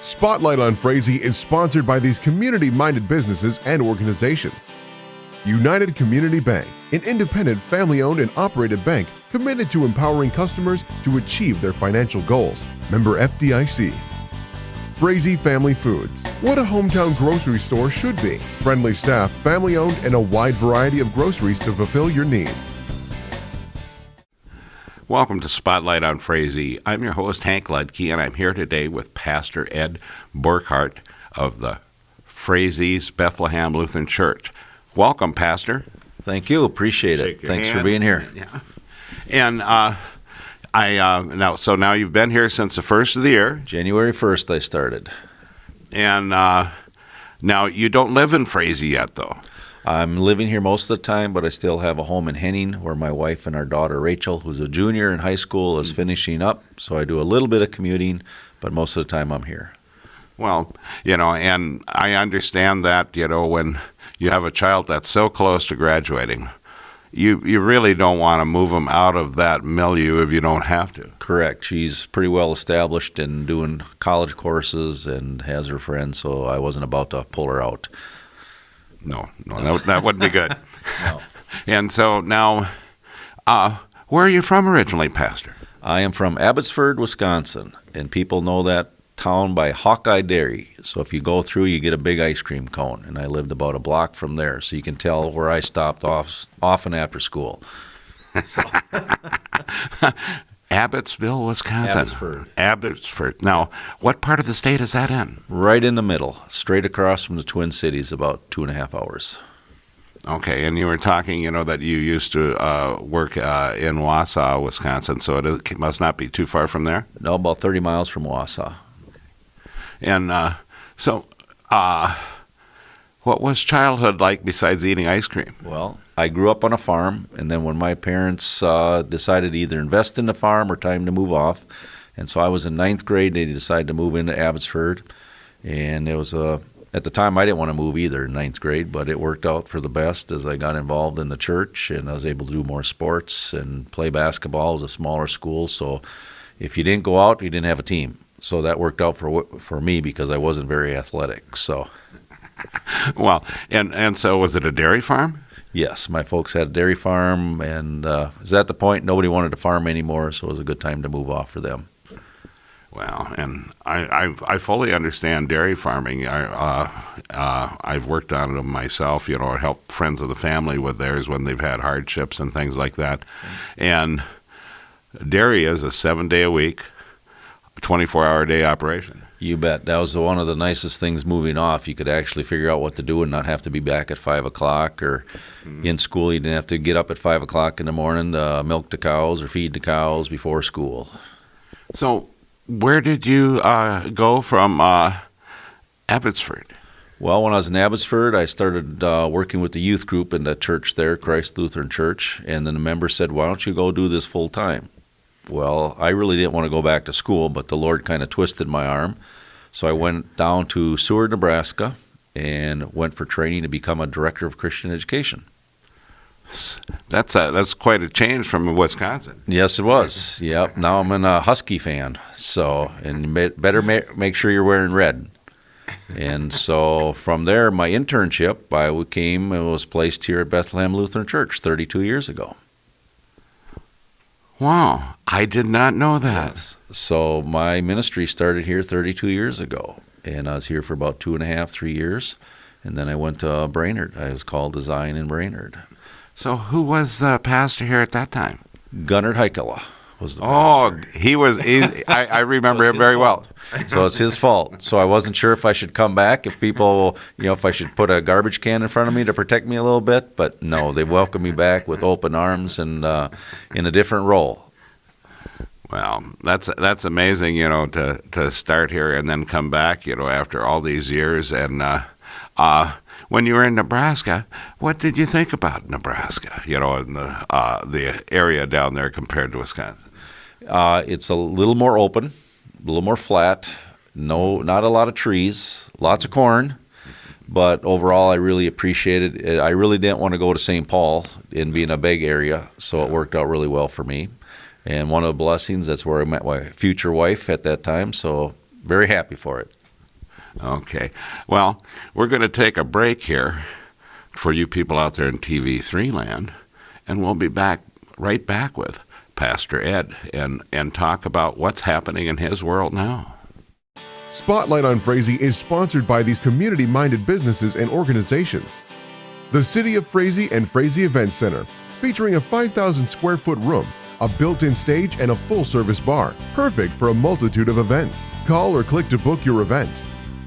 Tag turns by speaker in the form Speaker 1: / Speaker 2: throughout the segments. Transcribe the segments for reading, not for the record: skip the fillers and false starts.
Speaker 1: Spotlight on Frazee is sponsored by these community-minded businesses and organizations. United Community Bank, an independent, family-owned and operated bank committed to empowering customers to achieve their financial goals. Member FDIC. Frazee Family Foods, what a hometown grocery store should be. Friendly staff, family-owned, and a wide variety of groceries to fulfill your needs.
Speaker 2: Welcome to Spotlight on Frazee. I'm your host, Hank Ludke, and I'm here today with Pastor Ed Burkhart of the Frazee's Bethlehem Lutheran Church. Welcome, Pastor.
Speaker 3: Thank you. Appreciate it. Thanks for being here.
Speaker 2: Yeah. And now you've been here since the first of the year.
Speaker 3: January 1st I started.
Speaker 2: And now you don't live in Frazee yet, though.
Speaker 3: I'm living here most of the time, but I still have a home in Henning where my wife and our daughter Rachel, who's a junior in high school, is finishing up. So I do a little bit of commuting, but most of the time I'm here.
Speaker 2: Well, and I understand that, when you have a child that's so close to graduating, you really don't want to move them out of that milieu if you don't have to.
Speaker 3: Correct. She's pretty well established in doing college courses and has her friends, so I wasn't about to pull her out.
Speaker 2: No, that wouldn't be good.
Speaker 3: No.
Speaker 2: And so now, where are you from originally, Pastor?
Speaker 3: I am from Abbotsford, Wisconsin, and people know that town by Hawkeye Dairy. So if you go through, you get a big ice cream cone, and I lived about a block from there, so you can tell where I stopped often after school. So.
Speaker 2: Abbotsville, Wisconsin. Abbotsford. Now, what part of the state is that in?
Speaker 3: Right in the middle, straight across from the Twin Cities, about 2.5 hours.
Speaker 2: Okay, and you were talking, that you used to work in Wausau, Wisconsin, so it must not be too far from there?
Speaker 3: No, about 30 miles from Wausau.
Speaker 2: And what was childhood like besides eating ice cream?
Speaker 3: Well, I grew up on a farm, and then when my parents decided to either invest in the farm or time to move off, and so I was in 9th grade, they decided to move into Abbotsford, and it was at the time I didn't want to move either in 9th grade, but it worked out for the best as I got involved in the church, and I was able to do more sports and play basketball. It was a smaller school, so if you didn't go out, you didn't have a team. So that worked out for me because I wasn't very athletic. So,
Speaker 2: well, and so was it a dairy farm?
Speaker 3: Yes, my folks had a dairy farm, and it was at the point nobody wanted to farm anymore, so it was a good time to move off for them.
Speaker 2: Well, and I fully understand dairy farming. I've worked on it myself, helped friends of the family with theirs when they've had hardships and things like that. And dairy is a 7-day-a-week, 24-hour-a-day operation.
Speaker 3: You bet. That was one of the nicest things moving off. You could actually figure out what to do and not have to be back at 5 o'clock or in school. You didn't have to get up at 5 o'clock in the morning to milk the cows or feed the cows before school.
Speaker 2: So where did you go from Abbotsford?
Speaker 3: Well, when I was in Abbotsford, I started working with the youth group in the church there, Christ Lutheran Church, and then the member said, why don't you go do this full time? Well, I really didn't want to go back to school, but the Lord kind of twisted my arm. So I went down to Seward, Nebraska, and went for training to become a director of Christian education.
Speaker 2: That's quite a change from Wisconsin.
Speaker 3: Yes, it was. Yep. Now I'm a Husky fan. So, and you better make sure you're wearing red. And so from there, my internship, I was placed here at Bethlehem Lutheran Church 32 years ago.
Speaker 2: Wow, I did not know that.
Speaker 3: Yes. So my ministry started here 32 years ago, and I was here for about 2.5, 3 years, and then I went to Brainerd. I was called Design in Brainerd.
Speaker 2: So who was the pastor here at that time?
Speaker 3: Gunnar Heikkila was the pastor.
Speaker 2: Oh, I remember him very well.
Speaker 3: So it's his fault. So I wasn't sure if I should come back, if I should put a garbage can in front of me to protect me a little bit. But no, they welcomed me back with open arms and in a different role.
Speaker 2: Well, that's amazing, to start here and then come back, after all these years. And when you were in Nebraska, what did you think about Nebraska, and the area down there compared to Wisconsin?
Speaker 3: It's a little more open, a little more flat. No, not a lot of trees, lots of corn. But overall, I really appreciated it. I really didn't want to go to St. Paul and be in a big area, so it worked out really well for me. And one of the blessings, that's where I met my future wife at that time, so very happy for it.
Speaker 2: Okay. Well, we're going to take a break here for you people out there in TV3 land, and we'll be right back with Pastor Ed and talk about what's happening in his world now.
Speaker 1: Spotlight on Frazee is sponsored by these community-minded businesses and organizations. The City of Frazee and Frazee Event Center, featuring a 5,000 square foot room, a built-in stage, and a full-service bar, perfect for a multitude of events. Call or click to book your event.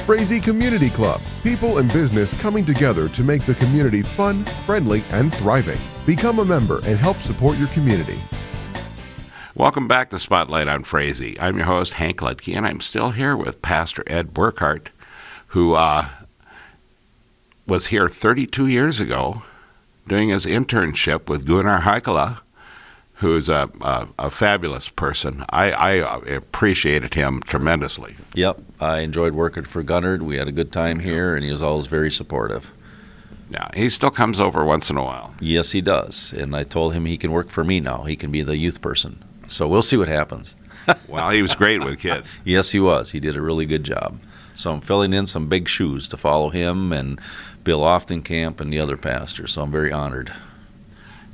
Speaker 1: Frazee Community Club, people and business coming together to make the community fun, friendly, and thriving. Become a member and help support your community.
Speaker 2: Welcome back to Spotlight on Frazee. I'm your host, Hank Lutke, and I'm still here with Pastor Ed Burkhart, who was here 32 years ago doing his internship with Gunnar Heikkila, who's a fabulous person. I appreciated him tremendously.
Speaker 3: Yep, I enjoyed working for Gunnar. We had a good time here, and he was always very supportive.
Speaker 2: Yeah, he still comes over once in a while.
Speaker 3: Yes, he does. And I told him he can work for me now. He can be the youth person. So we'll see what happens.
Speaker 2: Well, he was great with kids.
Speaker 3: Yes, he was. He did a really good job. So I'm filling in some big shoes to follow him and Bill Oftenkamp and the other pastors. So I'm very honored.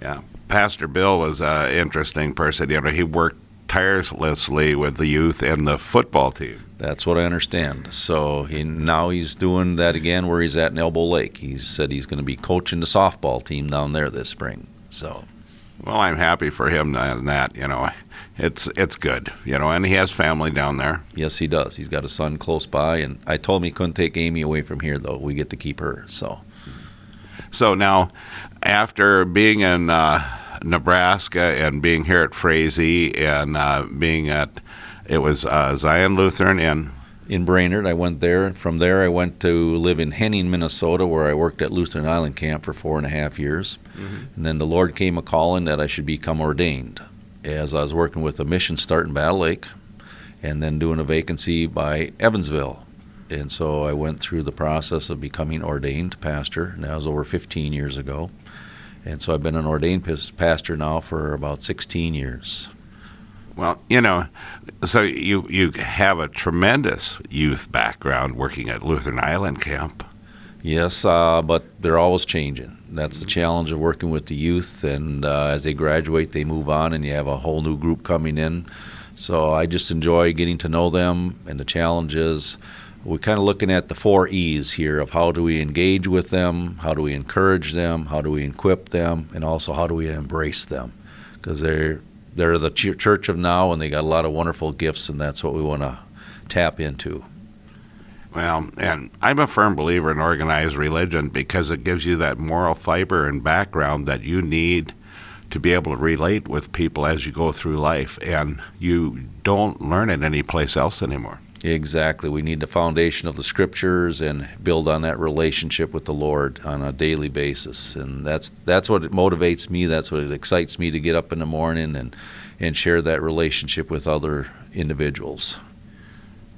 Speaker 2: Yeah. Pastor Bill was an interesting person. You know, he worked tirelessly with the youth and the football team.
Speaker 3: That's what I understand. So now he's doing that again where he's at in Elbow Lake. He said he's going to be coaching the softball team down there this spring. So,
Speaker 2: well, I'm happy for him in that. You know, it's good. You know, and he has family down there.
Speaker 3: Yes, he does. He's got a son close by, and I told him he couldn't take Amy away from here, though. We get to keep her. So
Speaker 2: now, after being in Nebraska and being here at Frazee and being at Zion Lutheran
Speaker 3: in Brainerd, I went there. And from there, I went to live in Henning, Minnesota, where I worked at Lutheran Island Camp for 4.5 years. Mm-hmm. And then the Lord came a calling that I should become ordained, as I was working with a mission start in Battle Lake and then doing a vacancy by Evansville. And so I went through the process of becoming ordained pastor, and that was over 15 years ago. And so I've been an ordained pastor now for about 16 years.
Speaker 2: Well, you know, so you have a tremendous youth background working at Lutheran Island Camp.
Speaker 3: Yes, but they're always changing. That's the challenge of working with the youth, and as they graduate, they move on, and you have a whole new group coming in. So I just enjoy getting to know them, and the challenge is we're kind of looking at the 4 E's here of how do we engage with them, how do we encourage them, how do we equip them, and also how do we embrace them, because they're the church of now, and they got a lot of wonderful gifts, and that's what we want to tap into.
Speaker 2: Well, and I'm a firm believer in organized religion because it gives you that moral fiber and background that you need to be able to relate with people as you go through life, and you don't learn it anyplace else anymore.
Speaker 3: Exactly. We need the foundation of the Scriptures and build on that relationship with the Lord on a daily basis. And that's what it motivates me. That's what it excites me to get up in the morning and share that relationship with other individuals.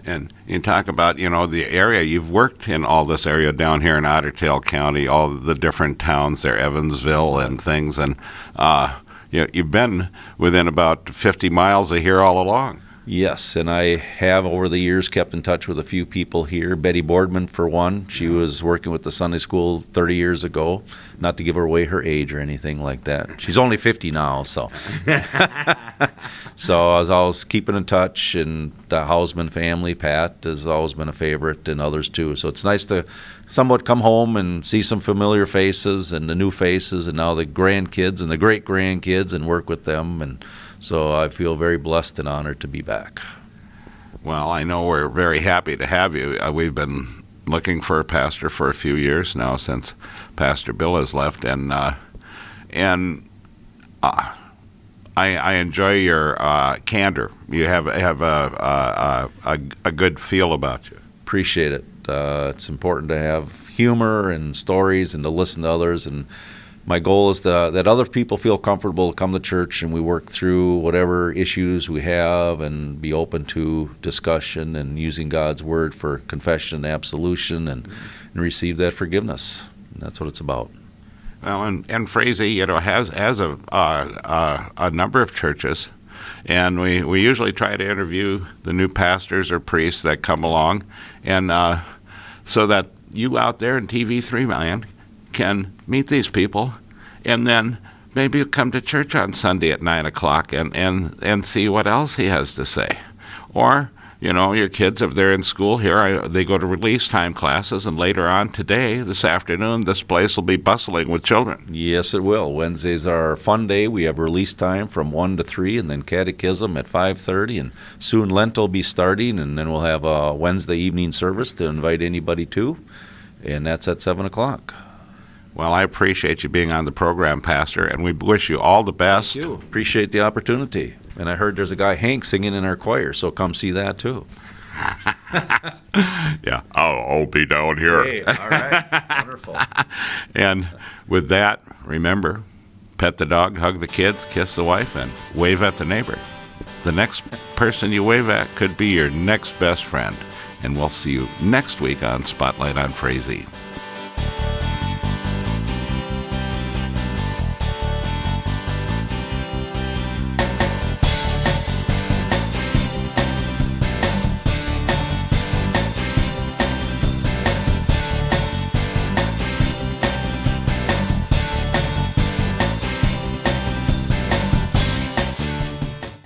Speaker 2: And you talk about, you know, the area. You've worked in all this area down here in Otter Tail County, all the different towns there, Evansville and things. And you've been within about 50 miles of here all along.
Speaker 3: Yes, and I have over the years kept in touch with a few people here. Betty Boardman, for one. She was working with the Sunday school 30 years ago. Not to give her away her age or anything like that. She's only 50 now, so. So I was always keeping in touch, and the Hausman family, Pat, has always been a favorite, and others too. So it's nice to somewhat come home and see some familiar faces and the new faces, and now the grandkids and the great-grandkids, and work with them. And so I feel very blessed and honored to be back.
Speaker 2: Well, I know we're very happy to have you. We've been looking for a pastor for a few years now since Pastor Bill has left, and I enjoy your candor. You have a good feel about you.
Speaker 3: Appreciate it. It's important to have humor and stories and to listen to others, and my goal is that other people feel comfortable to come to church, and we work through whatever issues we have and be open to discussion and using God's word for confession and absolution and receive that forgiveness. And that's what it's about.
Speaker 2: Well, and Frazee, you know, has a number of churches, and we usually try to interview the new pastors or priests that come along, and so that you out there in TV3 land can meet these people, and then maybe you come to church on Sunday at 9 o'clock and see what else he has to say. Or, your kids, if they're in school here, they go to release time classes, and later on today, this afternoon, this place will be bustling with children.
Speaker 3: Yes, it will. Wednesdays are our fun day. We have release time from 1 to 3, and then catechism at 5:30, and soon Lent will be starting, and then we'll have a Wednesday evening service to invite anybody to, and that's at 7 o'clock.
Speaker 2: Well, I appreciate you being on the program, Pastor, and we wish you all the best.
Speaker 3: Thank you. Appreciate the opportunity. And I heard there's a guy, Hank, singing in our choir, so come see that too.
Speaker 2: Yeah, I'll be down here.
Speaker 3: Hey, all right. Wonderful.
Speaker 2: And with that, remember, pet the dog, hug the kids, kiss the wife, and wave at the neighbor. The next person you wave at could be your next best friend. And we'll see you next week on Spotlight on Frazee.